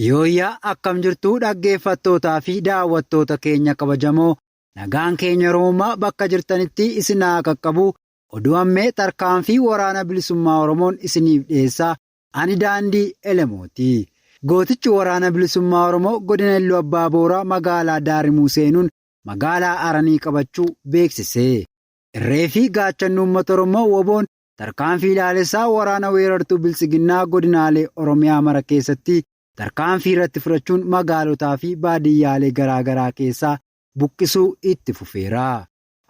Yooyyaa akkam jirtuu dhaggeeffattootaa fi daawwattoota keenya kabajamoo nagaan keenya Oromummaa bakka jirtanitti isin haa qaqqabu. Oduu ammee tarkaanfii waraana bilisummaa Oromoon isiniif dhiyeessaa ani daandii Elemooti. Gootichi waraana bilisummaa Oromoo godina Iluu Abbaa Booraa magaalaa Daarimuu seenuun magaalaa Aranii qabachuu beeksise. Irree fi gaachanni uummata Oromoo woboon tarkaanfii ilaalessaa waraana weerartuu bilisiginnaa godinaalee Oromiyaa mara keessatti tarkaanfii irratti fudhachuun magaalotaa fi baadiyyaalee garaagaraa keessaa buqqisuu itti fufeera.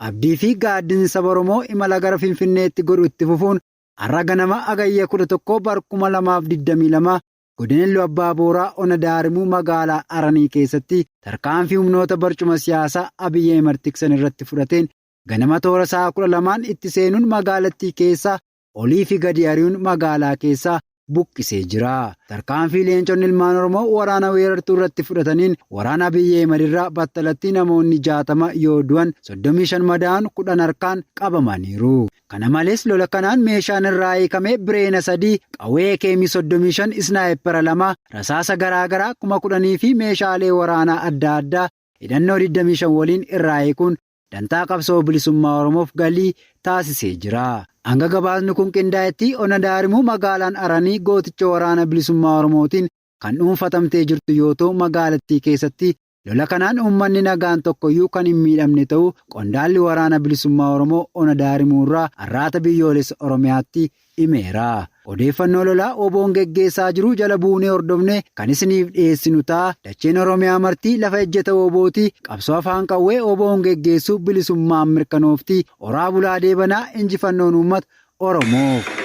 Abdii fi gaaddisni saba Oromoo imala gara Finfinneetti godhu itti fufuun har'a ganama Agayya 11 bara 2022 godina Iluu Abbaa Booraa ona Daarimuu magaalaa Aranii keessatti tarkaanfii humnoota barcuma siyaasaa Abiy Ahmed tiksan irratti fudhateen ganama toora sa'a 12 itti seenuun magaalattii keessaa olii fi gadi ari'uun magaalaa keessaa buqqisee jira. Tarkaanfii leenconni ilmaan Oromoo waraana weerartuu irratti fudhataniin waraana Abiy Ahmed irraa battalatti namoonni 60 yoo du'an 35 madaa'an 10 harkaan qabamaniiru. Kana malees lola kanaan meeshaan irraa hiikamee bireena 3 qawwee keemii 35 isnaayipera 2 rasaasa garaagaraa 10,000 fi meeshaalee waraanaa adda addaa hidhannoo 25 waliin irraa hiikuun dantaa qabsoo bilisummaa Oromoof galii taasisee jira. Hanga gabaasni kun qindaa'etti ona Daarimuu magaalaan Aranii gooticha waraana bilisummaa Oromootiin kan dhuunfatamtee jirtu yoo ta'u magaalattii keessatti lola kanaan uummanni nagaan tokkoyyuu kan hin miidhamne ta'uu qondaalli waraana bilisummaa Oromoo ona Daarimuu irraa har'aata biyyoolessa Oromiyaatti himeera. Odeeffannoo lolaa oboon geggeessaa jiru jala buunee hordofne kan isiniif dhiyeessinu ta'a. Dacheen Oromiyaa martii lafa ejjeta obooti. Qabsoo afaan qawwee oboon geggeessu bilisummaan mirkanoofti. Oraa bulaa deebanaa injifannoon uummata Oromoof.